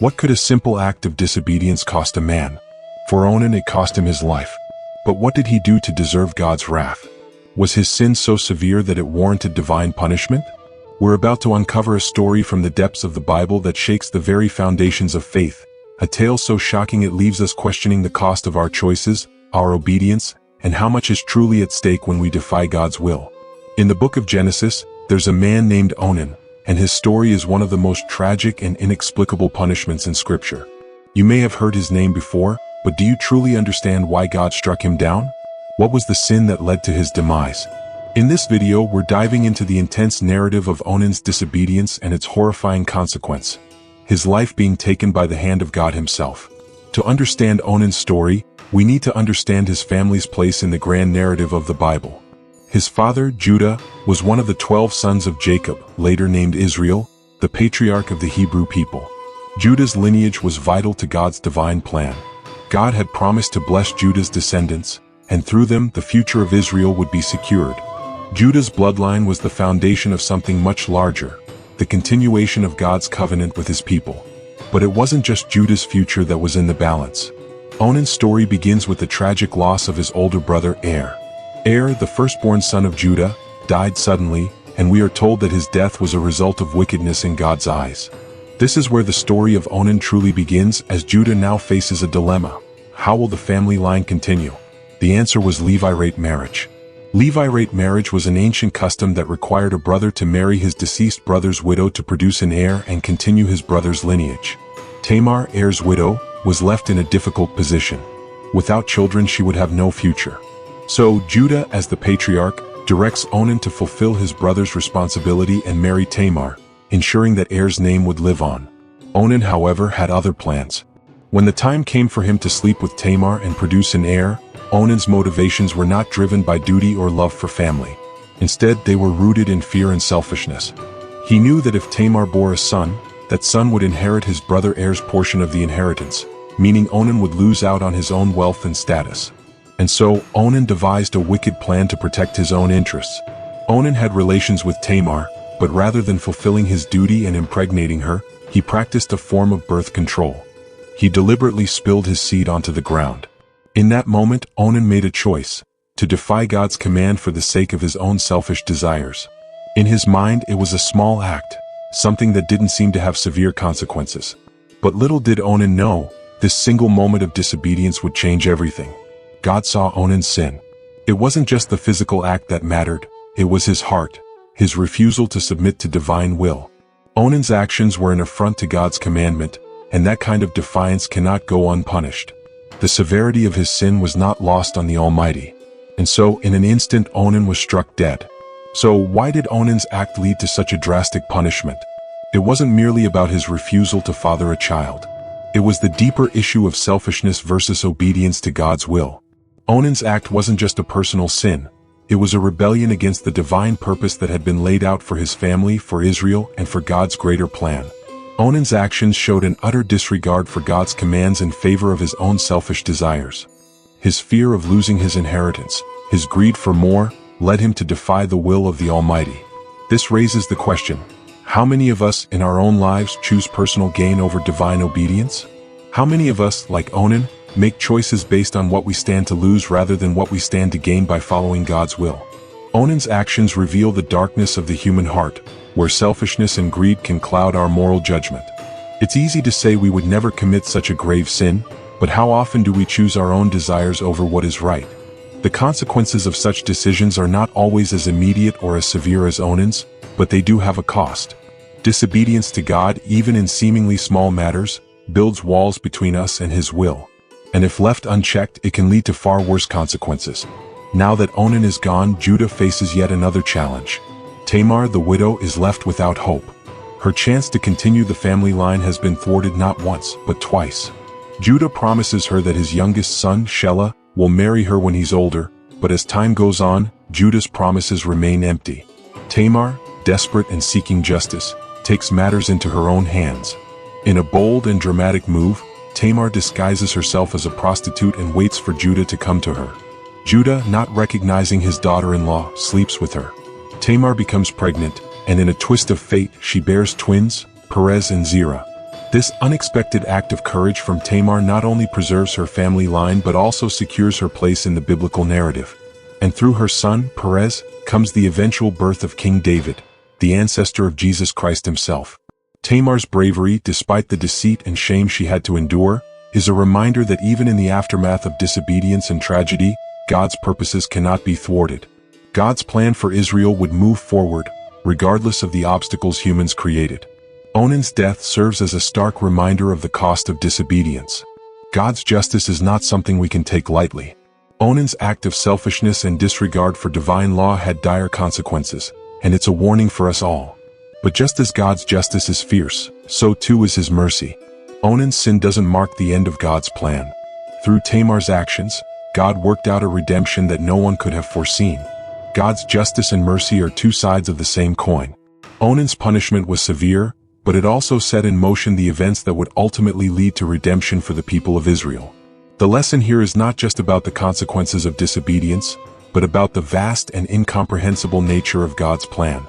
What could a simple act of disobedience cost a man? For Onan it cost him his life. But what did he do to deserve God's wrath? Was his sin so severe that it warranted divine punishment? We're about to uncover a story from the depths of the Bible that shakes the very foundations of faith, a tale so shocking it leaves us questioning the cost of our choices, our obedience, and how much is truly at stake when we defy God's will. In the book of Genesis, there's a man named Onan, and his story is one of the most tragic and inexplicable punishments in Scripture. You may have heard his name before, but do you truly understand why God struck him down? What was the sin that led to his demise? In this video, we're diving into the intense narrative of Onan's disobedience and its horrifying consequence, his life being taken by the hand of God himself. To understand Onan's story, we need to understand his family's place in the grand narrative of the Bible. His father, Judah, was one of the 12 sons of Jacob, later named Israel, the patriarch of the Hebrew people. Judah's lineage was vital to God's divine plan. God had promised to bless Judah's descendants, and through them the future of Israel would be secured. Judah's bloodline was the foundation of something much larger, the continuation of God's covenant with his people. But it wasn't just Judah's future that was in the balance. Onan's story begins with the tragic loss of his older brother Er. Er, the firstborn son of Judah, died suddenly, and we are told that his death was a result of wickedness in God's eyes. This is where the story of Onan truly begins, as Judah now faces a dilemma. How will the family line continue? The answer was Levirate marriage. Levirate marriage was an ancient custom that required a brother to marry his deceased brother's widow to produce an heir and continue his brother's lineage. Tamar, Er's widow, was left in a difficult position. Without children, she would have no future. So Judah, as the patriarch, directs Onan to fulfill his brother's responsibility and marry Tamar, ensuring that Er's name would live on. Onan, however, had other plans. When the time came for him to sleep with Tamar and produce an heir, Onan's motivations were not driven by duty or love for family. Instead, they were rooted in fear and selfishness. He knew that if Tamar bore a son, that son would inherit his brother Er's portion of the inheritance, meaning Onan would lose out on his own wealth and status. And so, Onan devised a wicked plan to protect his own interests. Onan had relations with Tamar, but rather than fulfilling his duty and impregnating her, he practiced a form of birth control. He deliberately spilled his seed onto the ground. In that moment, Onan made a choice, to defy God's command for the sake of his own selfish desires. In his mind, it was a small act, something that didn't seem to have severe consequences. But little did Onan know, this single moment of disobedience would change everything. God saw Onan's sin. It wasn't just the physical act that mattered, it was his heart, his refusal to submit to divine will. Onan's actions were an affront to God's commandment, and that kind of defiance cannot go unpunished. The severity of his sin was not lost on the Almighty. And so, in an instant, Onan was struck dead. So, why did Onan's act lead to such a drastic punishment? It wasn't merely about his refusal to father a child. It was the deeper issue of selfishness versus obedience to God's will. Onan's act wasn't just a personal sin. It was a rebellion against the divine purpose that had been laid out for his family, for Israel, and for God's greater plan. Onan's actions showed an utter disregard for God's commands in favor of his own selfish desires. His fear of losing his inheritance, his greed for more, led him to defy the will of the Almighty. This raises the question, how many of us in our own lives choose personal gain over divine obedience? How many of us, like Onan, make choices based on what we stand to lose rather than what we stand to gain by following God's will? Onan's actions reveal the darkness of the human heart, where selfishness and greed can cloud our moral judgment. It's easy to say we would never commit such a grave sin, but how often do we choose our own desires over what is right? The consequences of such decisions are not always as immediate or as severe as Onan's, but they do have a cost. Disobedience to God, even in seemingly small matters, builds walls between us and His will. And if left unchecked, it can lead to far worse consequences. Now that Onan is gone, Judah faces yet another challenge. Tamar, the widow, is left without hope. Her chance to continue the family line has been thwarted not once, but twice. Judah promises her that his youngest son, Shelah, will marry her when he's older, but as time goes on, Judah's promises remain empty. Tamar, desperate and seeking justice, takes matters into her own hands. In a bold and dramatic move, Tamar disguises herself as a prostitute and waits for Judah to come to her. Judah, not recognizing his daughter-in-law, sleeps with her. Tamar becomes pregnant, and in a twist of fate, she bears twins, Perez and Zerah. This unexpected act of courage from Tamar not only preserves her family line but also secures her place in the biblical narrative. And through her son, Perez, comes the eventual birth of King David, the ancestor of Jesus Christ himself. Tamar's bravery, despite the deceit and shame she had to endure, is a reminder that even in the aftermath of disobedience and tragedy, God's purposes cannot be thwarted. God's plan for Israel would move forward, regardless of the obstacles humans created. Onan's death serves as a stark reminder of the cost of disobedience. God's justice is not something we can take lightly. Onan's act of selfishness and disregard for divine law had dire consequences, and it's a warning for us all. But just as God's justice is fierce, so too is his mercy. Onan's sin doesn't mark the end of God's plan. Through Tamar's actions, God worked out a redemption that no one could have foreseen. God's justice and mercy are two sides of the same coin. Onan's punishment was severe, but it also set in motion the events that would ultimately lead to redemption for the people of Israel. The lesson here is not just about the consequences of disobedience, but about the vast and incomprehensible nature of God's plan.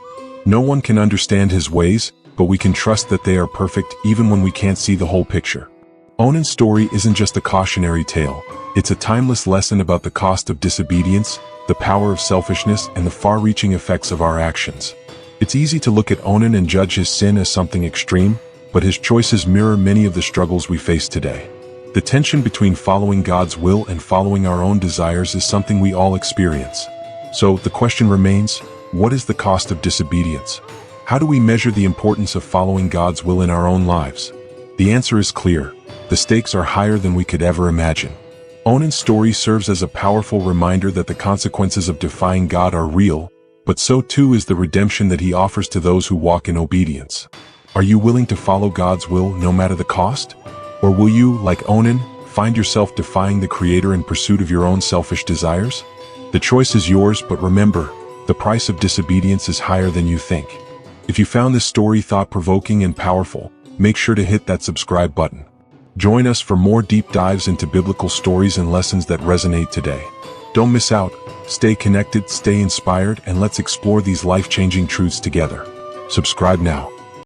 No one can understand his ways, but we can trust that they are perfect even when we can't see the whole picture. Onan's story isn't just a cautionary tale, it's a timeless lesson about the cost of disobedience, the power of selfishness, and the far-reaching effects of our actions. It's easy to look at Onan and judge his sin as something extreme, but his choices mirror many of the struggles we face today. The tension between following God's will and following our own desires is something we all experience. So the question remains, what is the cost of disobedience? How do we measure the importance of following God's will in our own lives? The answer is clear. The stakes are higher than we could ever imagine. Onan's story serves as a powerful reminder that the consequences of defying God are real, but so too is the redemption that he offers to those who walk in obedience. Are you willing to follow God's will no matter the cost? Or will you, like Onan, find yourself defying the Creator in pursuit of your own selfish desires? The choice is yours, but remember, the price of disobedience is higher than you think. If you found this story thought-provoking and powerful, make sure to hit that subscribe button. Join us for more deep dives into biblical stories and lessons that resonate today. Don't miss out. Stay connected, stay inspired, and let's explore these life-changing truths together. Subscribe now.